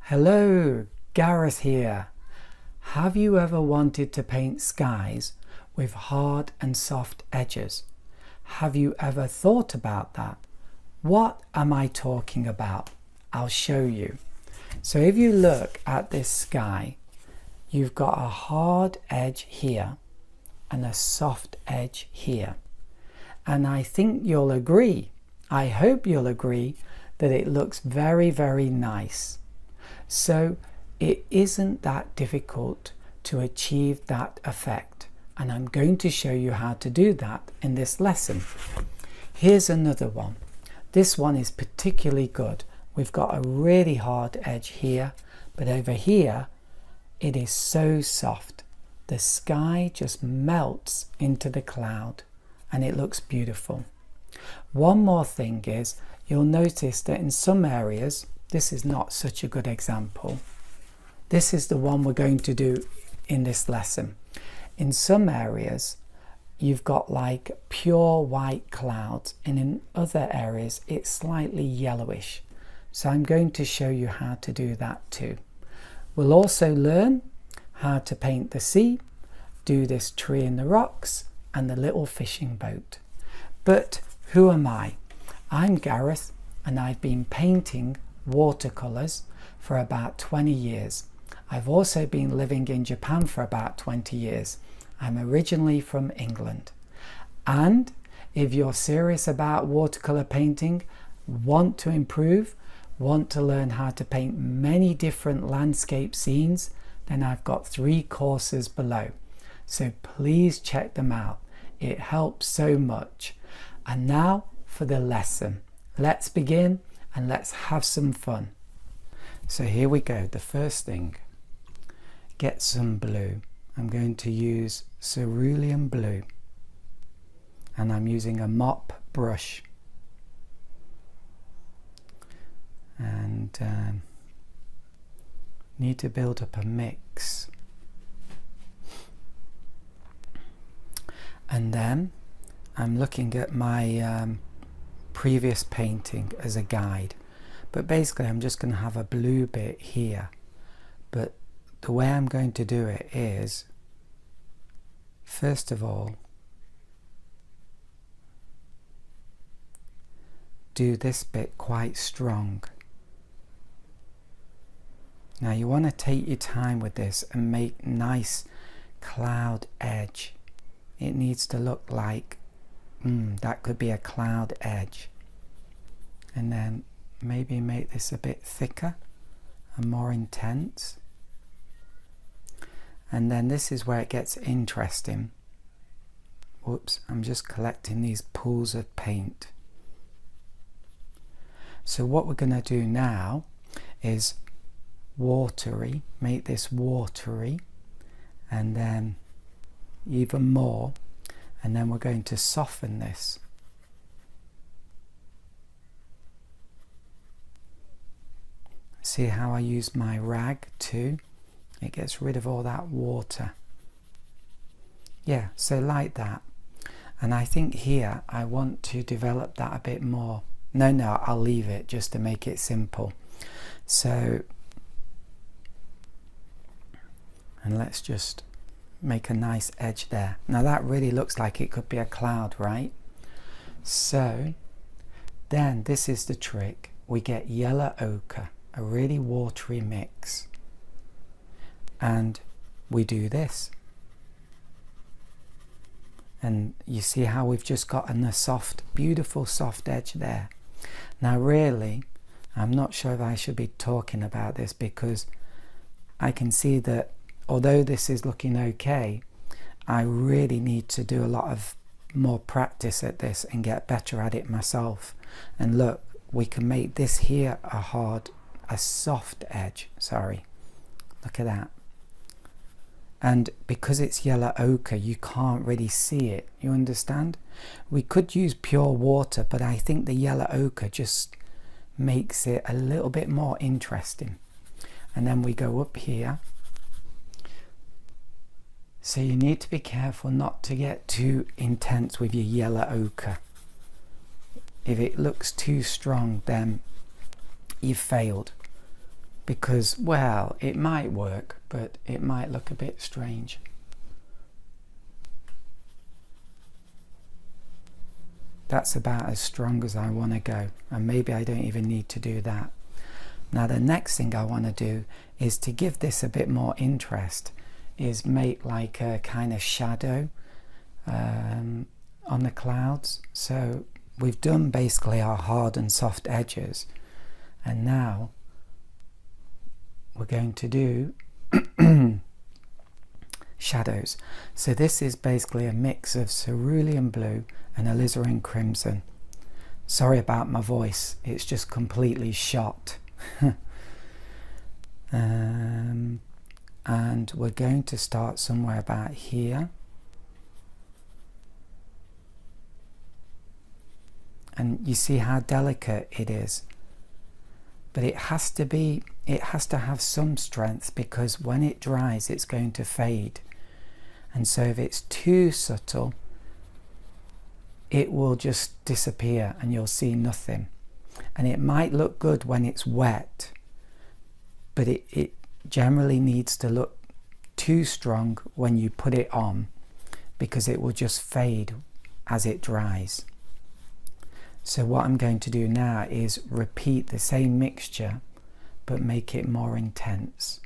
Hello, Gareth here. Have you ever wanted to paint skies with hard and soft edges? Have you ever thought about that? What am I talking about? I'll show you. So if you look at this sky, you've got a hard edge here and a soft edge here. And I think you'll agree, I hope you'll agree, that it looks very, very nice. So it isn't that difficult to achieve that effect, and I'm going to show you how to do that in this lesson. Here's another one. This one is particularly good. We've got a really hard edge here, but over here it is so soft. The sky just melts into the cloud and it looks beautiful. One more thing is, you'll notice that in some areas, this is not such a good example. This is the one we're going to do in this lesson. In some areas, you've got like pure white clouds, and in other areas, it's slightly yellowish. So I'm going to show you how to do that too. We'll also learn how to paint the sea, do this tree in the rocks, and the little fishing boat. But who am I? I'm Gareth, and I've been painting watercolors for about 20 years. I've also been living in Japan for about 20 years. I'm originally from England. And if you're serious about watercolor painting, want to improve, want to learn how to paint many different landscape scenes, then I've got 3 courses below. So please check them out. It helps so much. And now for the lesson. Let's begin and let's have some fun. So here we go. The first thing, get some blue. I'm going to use cerulean blue, and I'm using a mop brush, and need to build up a mix. And then I'm looking at my previous painting as a guide, but basically I'm just going to have a blue bit here, but the way I'm going to do it is, first of all, do this bit quite strong. Now you want to take your time with this and make nice cloud edge. It needs to look like that could be a cloud edge. And then maybe make this a bit thicker and more intense. And then this is where it gets interesting. Whoops, I'm just collecting these pools of paint. So what we're going to do now is watery, make this watery, and then even more, and then we're going to soften this. See how I use my rag too? It gets rid of all that water. Yeah, so like that. And I think here I want to develop that a bit more. No, I'll leave it just to make it simple. So, and let's just make a nice edge there. Now that really looks like it could be a cloud, right? So then this is the trick. We get yellow ochre, a really watery mix, and we do this, and you see how we've just gotten a soft, beautiful soft edge there. Now really, I'm not sure if I should be talking about this, because I can see that although this is looking okay, I really need to do a lot of more practice at this and get better at it myself. And look, we can make this here a soft edge, sorry. Look at that. And because it's yellow ochre, you can't really see it, you understand? We could use pure water, but I think the yellow ochre just makes it a little bit more interesting. And then we go up here. So you need to be careful not to get too intense with your yellow ochre. If it looks too strong, then you've failed. because, well, it might work, but it might look a bit strange. That's about as strong as I want to go, and maybe I don't even need to do that. Now the next thing I want to do is to give this a bit more interest, is make like a kind of shadow on the clouds. So we've done basically our hard and soft edges, and now we're going to do shadows. So this is basically a mix of cerulean blue and alizarin crimson. Sorry about my voice, it's just completely shot. And we're going to start somewhere about here, and you see how delicate it is, but it has to have some strength, because when it dries it's going to fade, and so if it's too subtle it will just disappear and you'll see nothing. And it might look good when it's wet, but it generally needs to look too strong when you put it on, because it will just fade as it dries. So what I'm going to do now is repeat the same mixture but make it more intense.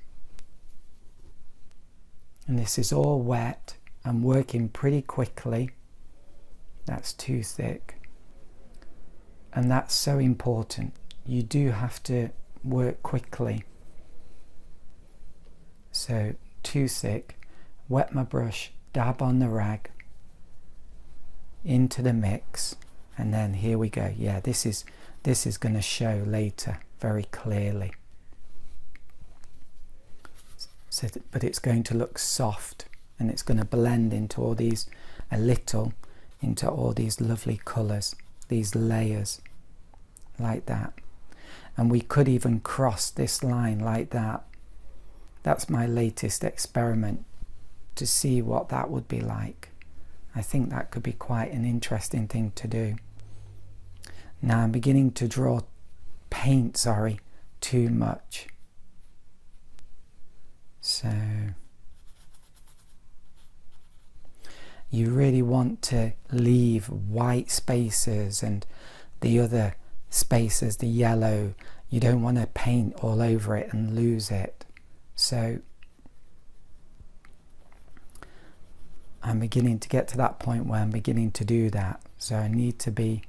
And this is all wet. I'm working pretty quickly. That's too thick. And that's so important. You do have to work quickly. So too thick. Wet my brush, dab on the rag into the mix, and then here we go. Yeah, this is going to show later very clearly. So but it's going to look soft, and it's going to blend into all these into all these lovely colours, these layers like that. And we could even cross this line like that. That's my latest experiment, to see what that would be like. I think that could be quite an interesting thing to do. Now I'm beginning to draw paint, too much. So you really want to leave white spaces, and the other spaces, the yellow, you don't want to paint all over it and lose it. So I'm beginning to get to that point where I'm beginning to do that. So I need to be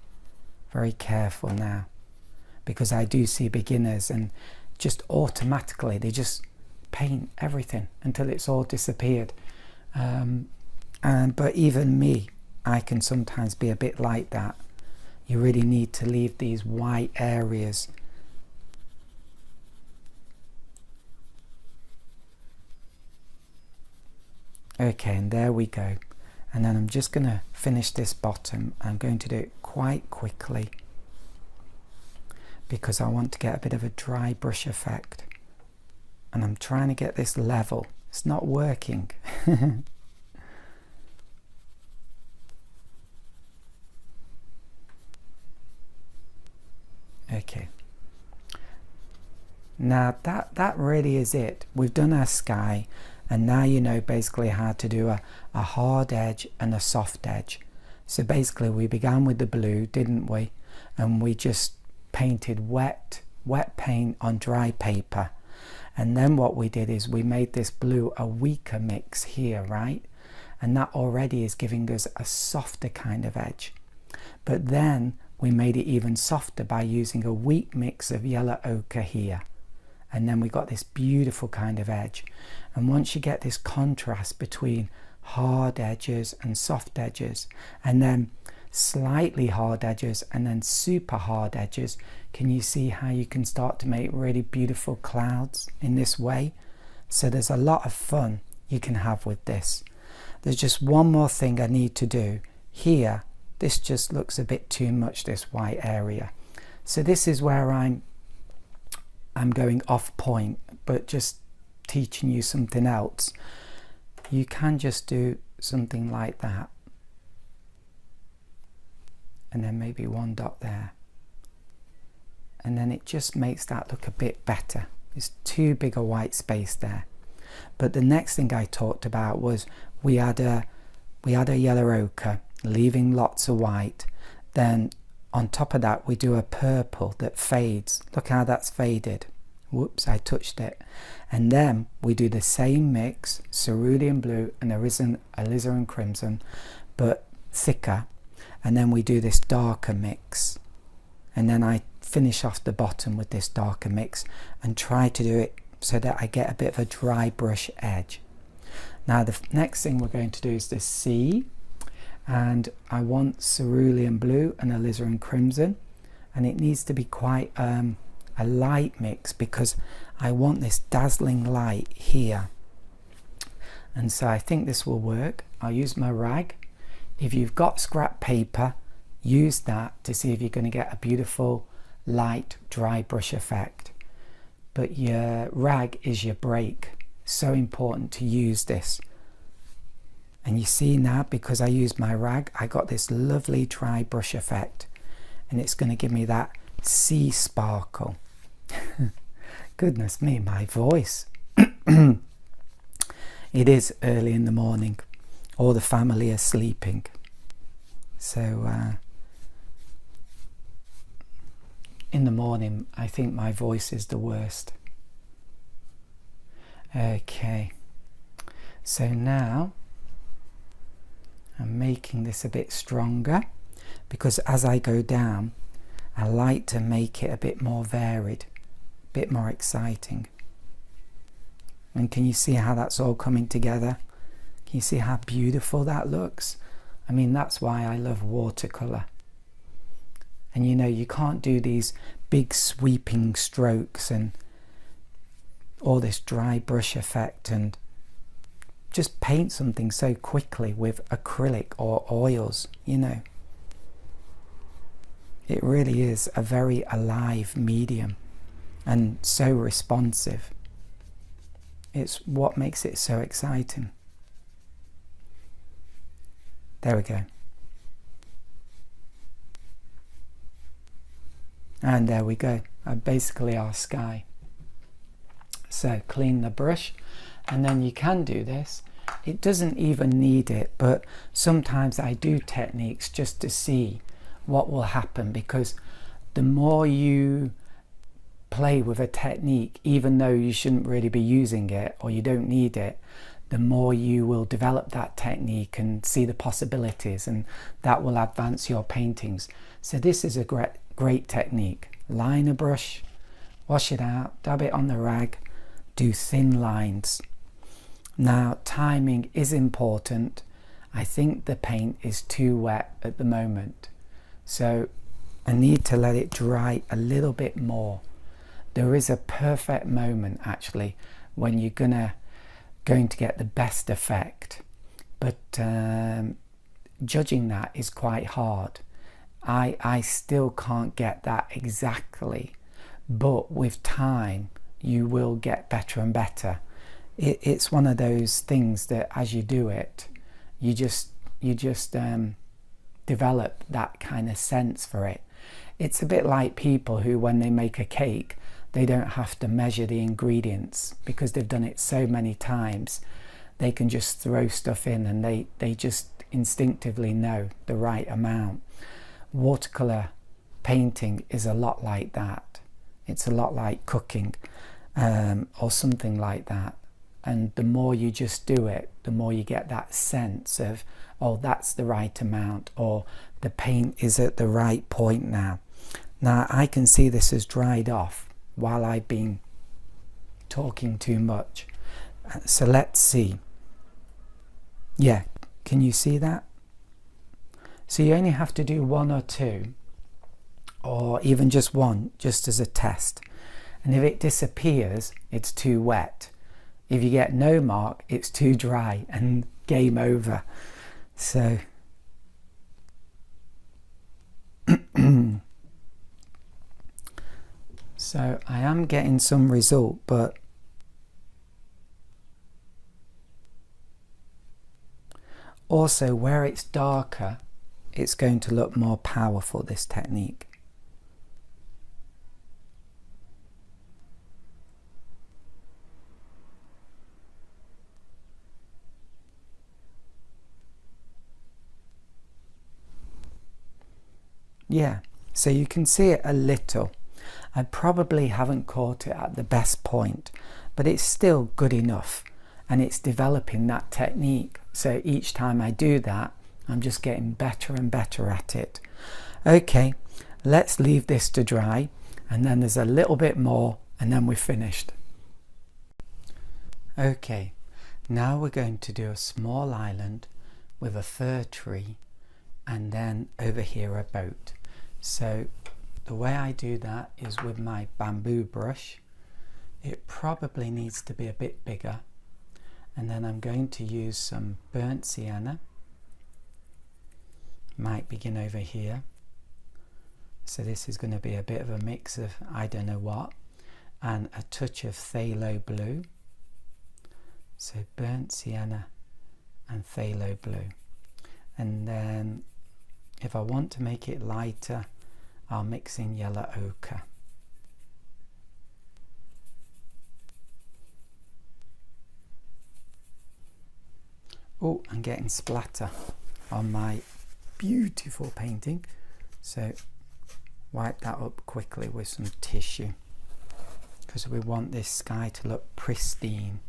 very careful now, because I do see beginners and just automatically they just paint everything until it's all disappeared. But even me, I can sometimes be a bit like that. You really need to leave these white areas. Okay, and there we go. And then I'm just going to finish this bottom. I'm going to do it quite quickly because I want to get a bit of a dry brush effect. And I'm trying to get this level. It's not working. Okay. Now that really is it. We've done our sky, and now you know basically how to do a hard edge and a soft edge. So basically we began with the blue, didn't we? And we just painted wet paint on dry paper. And then what we did is we made this blue a weaker mix here, right? And that already is giving us a softer kind of edge. But then we made it even softer by using a weak mix of yellow ochre here. And then we got this beautiful kind of edge. And once you get this contrast between hard edges and soft edges, and then slightly hard edges and then super hard edges, can you see how you can start to make really beautiful clouds in this way? So there's a lot of fun you can have with this. There's just one more thing I need to do here. This just looks a bit too much, this white area. So this is where I'm going off point, but just teaching you something else. You can just do something like that. And then maybe one dot there. And then it just makes that look a bit better. It's too big a white space there. But the next thing I talked about was we had a yellow ochre, leaving lots of white. Then on top of that we do a purple that fades. Look how that's faded. Whoops, I touched it. And then we do the same mix, cerulean blue and alizarin crimson, but thicker. And then we do this darker mix. And then I finish off the bottom with this darker mix and try to do it so that I get a bit of a dry brush edge. Now the next thing we're going to do is the sea, and I want cerulean blue and alizarin crimson, and it needs to be quite a light mix because I want this dazzling light here. And so I think this will work. I'll use my rag. If you've got scrap paper, use that to see if you're going to get a beautiful light dry brush effect. But your rag is your brake. So important to use this. And you see now, because I used my rag, I got this lovely dry brush effect, and it's going to give me that sea sparkle. Goodness me, my voice. It is early in the morning. All the family are sleeping. So in the morning I think my voice is the worst. Okay, so now I'm making this a bit stronger because as I go down I like to make it a bit more varied, a bit more exciting. And can you see how that's all coming together? Can you see how beautiful that looks? I mean, that's why I love watercolor. And you know, you can't do these big sweeping strokes and all this dry brush effect and just paint something so quickly with acrylic or oils, you know. It really is a very alive medium and so responsive. It's what makes it so exciting. There we go. And there we go. Basically our sky. So clean the brush, and then you can do this. It doesn't even need it, but sometimes I do techniques just to see what will happen, because the more you play with a technique, even though you shouldn't really be using it or you don't need it, the more you will develop that technique and see the possibilities, and that will advance your paintings. So this is a great technique. Line a brush, wash it out, dab it on the rag, do thin lines. Now timing is important. I think the paint is too wet at the moment, so I need to let it dry a little bit more. There is a perfect moment actually when you're going to get the best effect, but judging that is quite hard. I still can't get that exactly, but with time you will get better and better. It's one of those things that as you do it, you just develop that kind of sense for it. It's a bit like people who, when they make a cake, they don't have to measure the ingredients because they've done it so many times. They can just throw stuff in and they just instinctively know the right amount. Watercolor painting is a lot like that. It's a lot like cooking or something like that. And the more you just do it, the more you get that sense of, oh, that's the right amount, or the paint is at the right point now. Now I can see this has dried off while I've been talking too much. So let's see. Yeah, can you see that? So you only have to do one or two, or even just one, just as a test. And if it disappears, it's too wet. If you get no mark, it's too dry and game over. So so I am getting some result, but also where it's darker, it's going to look more powerful, this technique. Yeah, so you can see it a little. I probably haven't caught it at the best point, but it's still good enough, and it's developing that technique. So each time I do that, I'm just getting better and better at it. Okay, let's leave this to dry, and then there's a little bit more, and then we're finished. Okay, now we're going to do a small island with a fir tree, and then over here a boat. So the way I do that is with my bamboo brush. It probably needs to be a bit bigger, and then I'm going to use some burnt sienna. Might begin over here. So this is going to be a bit of a mix of I don't know what, and a touch of phthalo blue. So burnt sienna and phthalo blue. And then if I want to make it lighter, I'll mix in yellow ochre. Oh, I'm getting splatter on my beautiful painting. So wipe that up quickly with some tissue, because we want this sky to look pristine.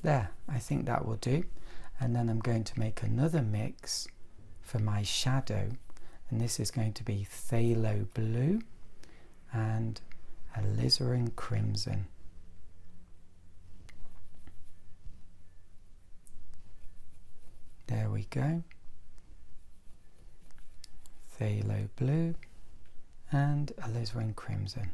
There, I think that will do. And then I'm going to make another mix for my shadow, and this is going to be phthalo blue and alizarin crimson. There we go. Phthalo blue and alizarin crimson.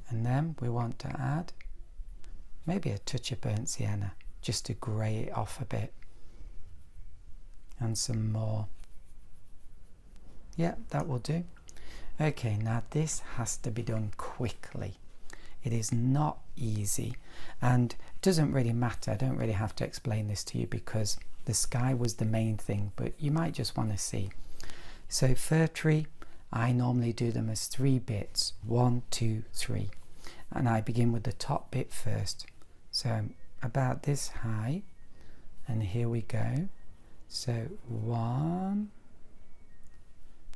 And then we want to add maybe a touch of burnt sienna, just to grey it off a bit. And some more. Yeah, that will do. Okay, now this has to be done quickly. It is not easy, and it doesn't really matter. I don't really have to explain this to you because the sky was the main thing, but you might just want to see. So fir tree, I normally do them as 3 bits, 1, 2, 3, and I begin with the top bit first. So about this high, and here we go. So 1,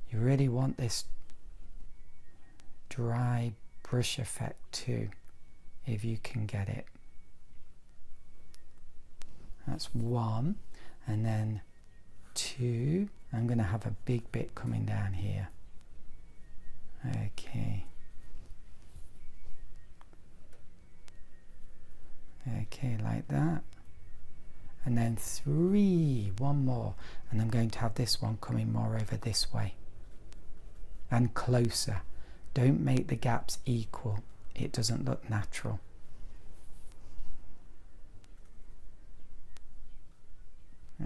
you really want this dry brush effect too, if you can get it. That's 1, and then 2. I'm going to have a big bit coming down here. Okay. Okay, like that. And then 3, 1 more, and I'm going to have this one coming more over this way and closer. Don't make the gaps equal, it doesn't look natural.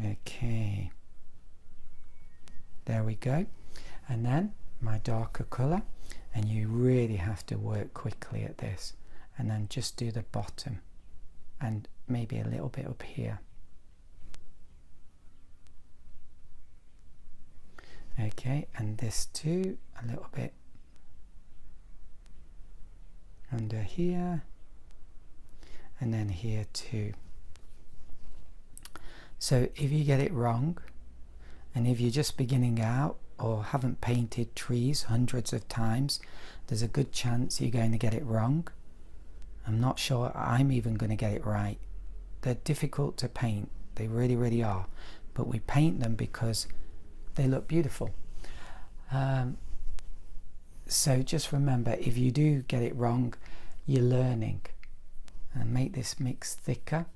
Okay, there we go. And then my darker colour, and you really have to work quickly at this, and then just do the bottom and maybe a little bit up here. Okay, and this too, a little bit under here, and then here too. So if you get it wrong, and if you're just beginning out or haven't painted trees hundreds of times, there's a good chance you're going to get it wrong. I'm not sure I'm even going to get it right. They're difficult to paint, they really, really are, but we paint them because they look beautiful. So just remember, if you do get it wrong, you're learning. And make this mix thicker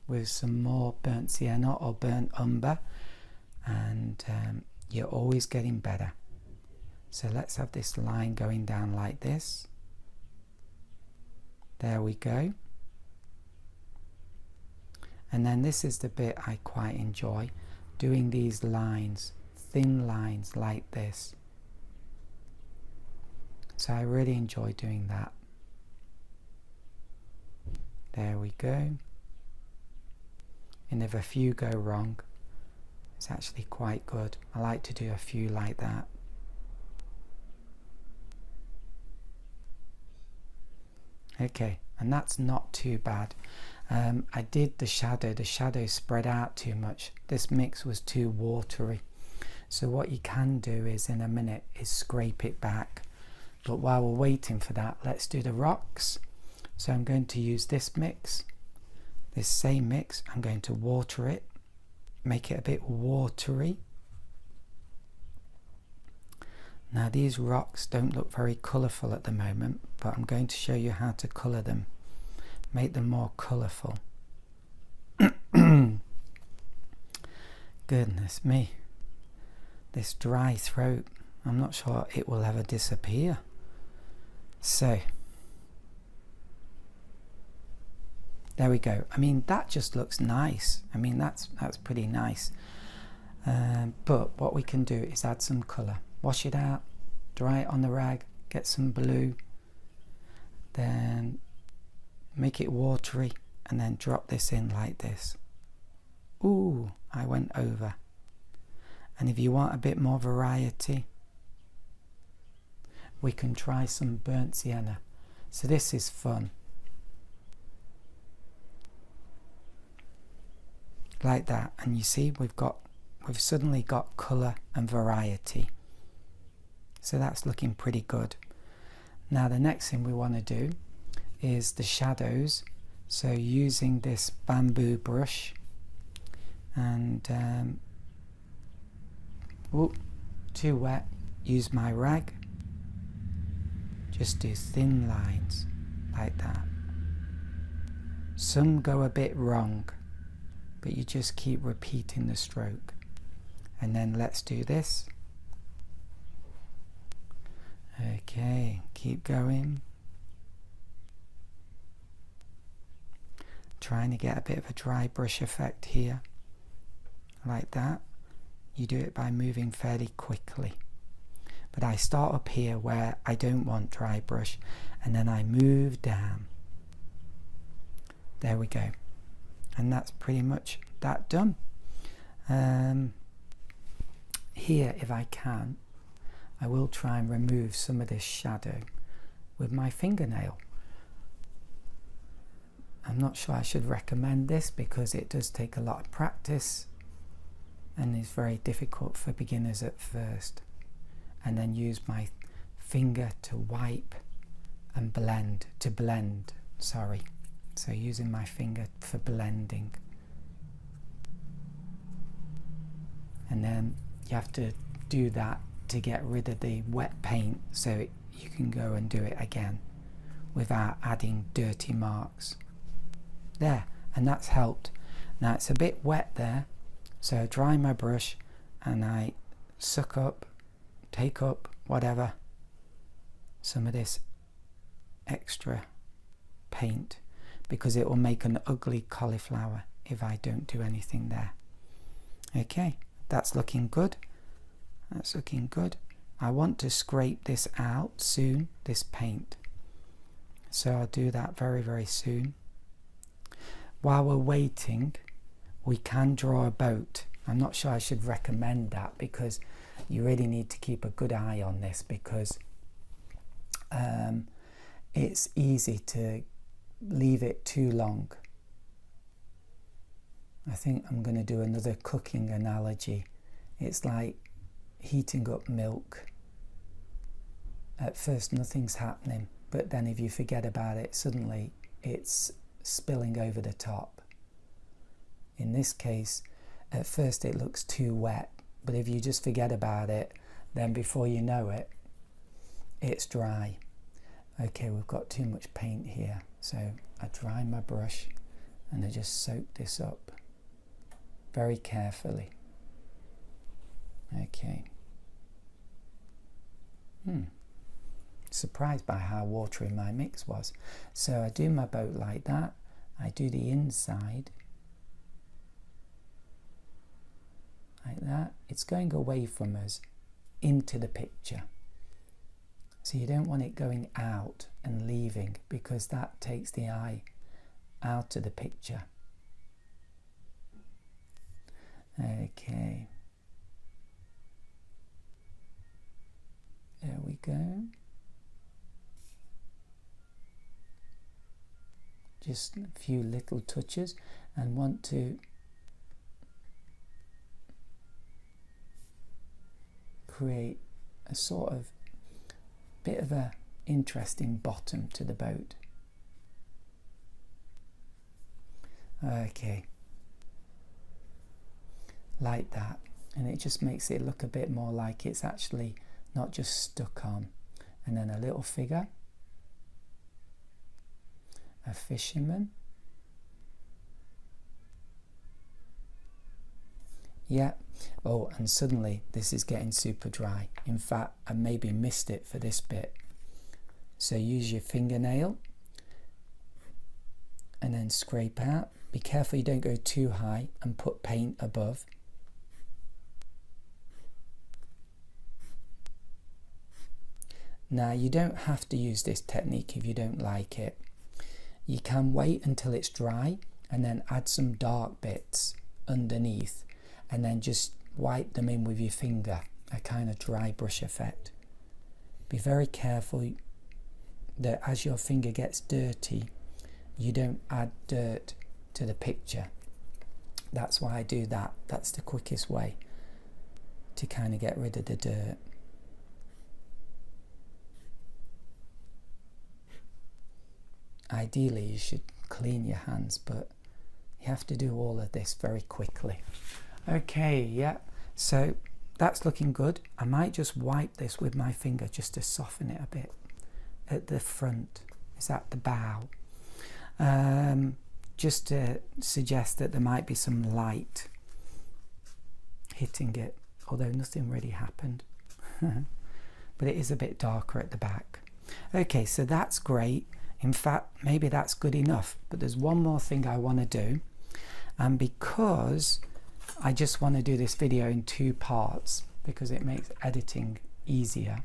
with some more burnt sienna or burnt umber, and you're always getting better. So let's have this line going down like this. There we go. And then this is the bit I quite enjoy, doing these lines, thin lines like this. So I really enjoy doing that. There we go. And if a few go wrong, it's actually quite good. I like to do a few like that. Okay, and that's not too bad. I did the shadow spread out too much. This mix was too watery. So what you can do is in a minute is scrape it back. But while we're waiting for that, let's do the rocks. So I'm going to use this mix, this same mix. I'm going to water it, make it a bit watery. Now these rocks don't look very colourful at the moment, but I'm going to show you how to colour them, make them more colourful. Goodness me, this dry throat, I'm not sure it will ever disappear. So there we go. I mean, that just looks nice. I mean, that's pretty nice. But what we can do is add some colour. Wash it out, dry it on the rag, get some blue, then make it watery, and then drop this in like this. Ooh, I went over. And if you want a bit more variety, we can try some burnt sienna. So this is fun. Like that, and you see we've suddenly got colour and variety. So that's looking pretty good. Now the next thing we want to do is the shadows. So using this bamboo brush and too wet, use my rag, just do thin lines like that. Some go a bit wrong, but you just keep repeating the stroke. And then let's do this. Okay, keep going. Trying to get a bit of a dry brush effect here, like that. You do it by moving fairly quickly. But I start up here where I don't want dry brush, and then I move down. There we go. And that's pretty much that done. Here, if I can, I will try and remove some of this shadow with my fingernail. I'm not sure I should recommend this because it does take a lot of practice and is very difficult for beginners at first. And then use my finger to wipe and blend, sorry. So using my finger for blending. And then you have to do that to get rid of the wet paint so you can go and do it again without adding dirty marks. There, and that's helped. Now it's a bit wet there, so I dry my brush and I suck up, take up, whatever, some of this extra paint, because it will make an ugly cauliflower if I don't do anything there. Okay, that's looking good. That's looking good. I want to scrape this out soon, this paint. So I'll do that very, very soon. While we're waiting, we can draw a boat. I'm not sure I should recommend that because you really need to keep a good eye on this, because it's easy to leave it too long. I think I'm going to do another cooking analogy. It's like heating up milk. At first nothing's happening, but then if you forget about it, suddenly it's spilling over the top. In this case, at first it looks too wet, but if you just forget about it, then before you know it, it's dry. Okay, we've got too much paint here, so I dry my brush and I just soak this up very carefully. Okay. Surprised by how watery my mix was. So I do my boat like that. I do the inside like that. It's going away from us into the picture. So you don't want it going out and leaving, because that takes the eye out of the picture. Okay. There we go. just a few little touches, and want to create a sort of bit of a interesting bottom to the boat. Okay, like that, and it just makes it look a bit more like it's actually not just stuck on. And then a little figure, a fisherman. Yeah. Oh, and suddenly this is getting super dry. In fact, I maybe missed it for this bit. So use your fingernail and then scrape out. Be careful you don't go too high and put paint above. Now, you don't have to use this technique if you don't like it. You can wait until it's dry and then add some dark bits underneath, and then just wipe them in with your finger, a kind of dry brush effect. Be very careful that as your finger gets dirty, you don't add dirt to the picture. That's why I do that. That's the quickest way to kind of get rid of the dirt. Ideally, you should clean your hands, but you have to do all of this very quickly. Okay, yeah, so that's looking good. I might just wipe this with my finger just to soften it a bit at the front. Is that the bow? Just to suggest that there might be some light hitting it, although nothing really happened. But it is a bit darker at the back. Okay, so that's great. In fact, maybe that's good enough, but there's one more thing I want to do, and because I just want to do this video in 2 parts because it makes editing easier,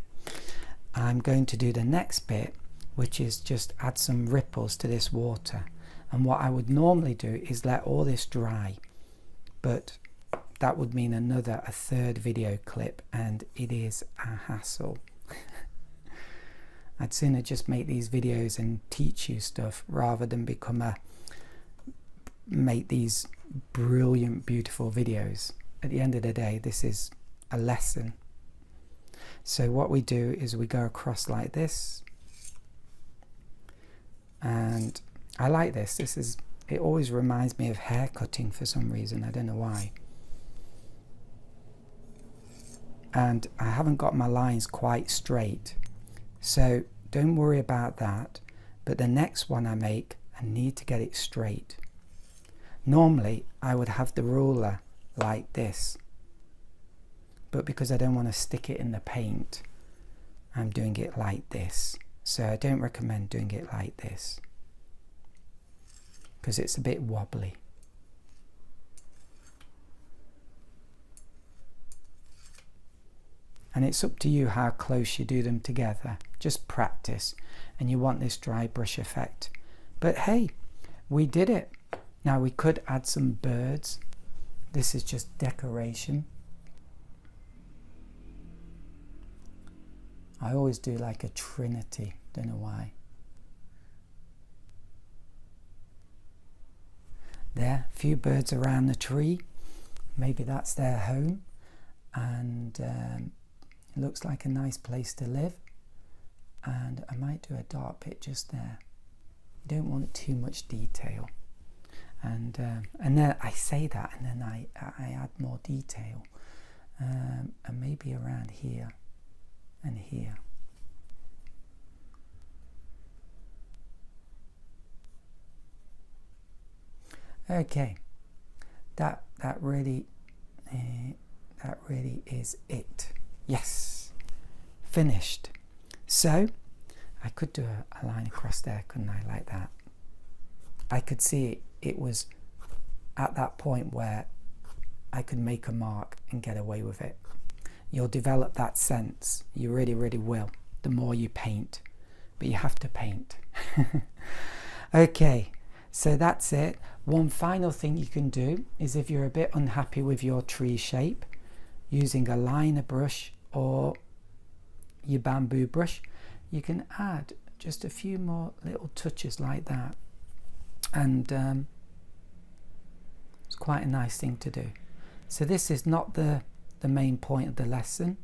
I'm going to do the next bit, which is just add some ripples to this water. And what I would normally do is let all this dry, but that would mean a third video clip, and it is a hassle. I'd sooner just make these videos and teach you stuff rather than make these brilliant, beautiful videos. At the end of the day, this is a lesson. So what we do is we go across like this, and I like this. It always reminds me of hair cutting for some reason. I don't know why. And I haven't got my lines quite straight, so don't worry about that. But the next one I make, I need to get it straight. Normally I would have the ruler like this, but because I don't want to stick it in the paint, I'm doing it like this. So I don't recommend doing it like this because it's a bit wobbly. And it's up to you how close you do them together. Just practice, and you want this dry brush effect. But hey, we did it. Now we could add some birds. This is just decoration. I always do like a trinity, don't know why. There, a few birds around the tree. Maybe that's their home, and it looks like a nice place to live. And I might do a dark bit just there. You don't want too much detail. And then I say that, and then I add more detail, and maybe around here and here. Okay, that really is it. Yes, finished. So I could do a line across there, couldn't I, like that? I could see it was at that point where I could make a mark and get away with it. You'll develop that sense. You really, really will, the more you paint. But you have to paint. Okay, so that's it. One final thing you can do is, if you're a bit unhappy with your tree shape, using a liner brush or your bamboo brush, you can add just a few more little touches like that. and it's quite a nice thing to do. So this is not the main point of the lesson,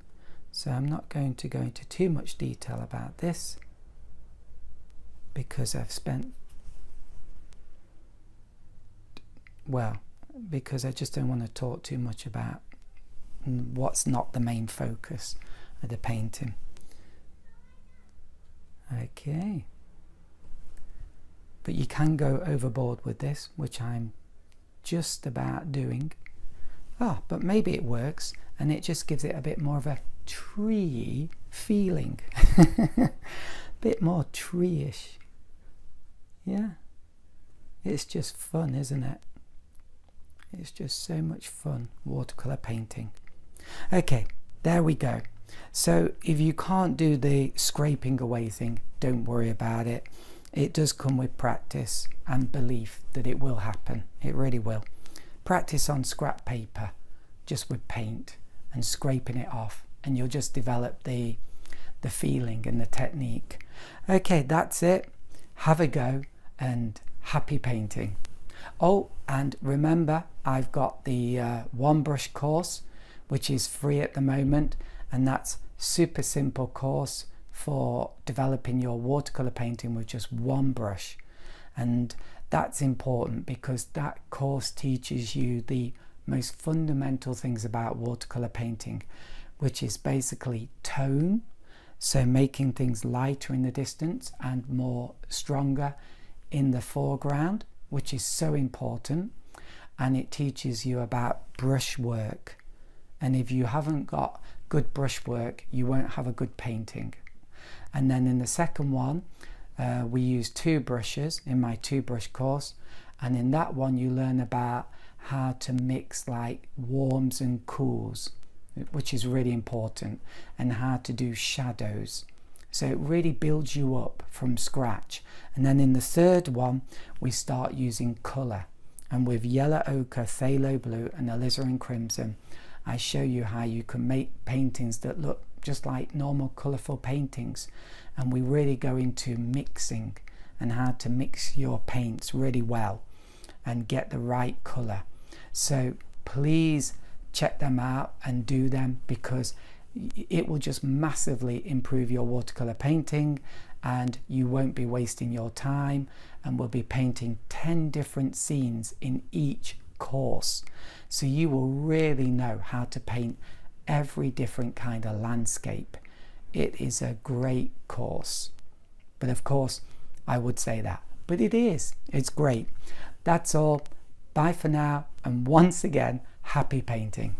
so I'm not going to go into too much detail about this, because because I just don't want to talk too much about what's not the main focus of the painting. Okay, but you can go overboard with this, which I'm just about doing. But maybe it works and it just gives it a bit more of a tree feeling. Bit more tree-ish. Yeah, it's just fun, isn't it? It's just so much fun, watercolor painting. Okay, there we go. So if you can't do the scraping away thing, don't worry about it. It does come with practice and belief that it will happen. It really will. Practice on scrap paper, just with paint and scraping it off, and you'll just develop the feeling and the technique. Okay, that's it. Have a go and happy painting. Oh, and remember, I've got the one brush course, which is free at the moment, and that's super simple course for developing your watercolor painting with just one brush. And that's important because that course teaches you the most fundamental things about watercolor painting, which is basically tone, so making things lighter in the distance and more stronger in the foreground, which is so important. And it teaches you about brush work, and if you haven't got good brush work, you won't have a good painting. And then in the second one, we use two brushes in my two brush course, and in that one you learn about how to mix like warms and cools, which is really important, and how to do shadows. So it really builds you up from scratch. And then in the third one we start using colour, and with yellow ochre, phthalo blue and alizarin crimson, I show you how you can make paintings that look just like normal colourful paintings. And we really go into mixing and how to mix your paints really well and get the right colour. So please check them out and do them, because it will just massively improve your watercolor painting, and you won't be wasting your time, and we'll be painting 10 different scenes in each course, so you will really know how to paint every different kind of landscape. It is a great course, but of course I would say that, but it's great. That's all. Bye for now, and once again, happy painting.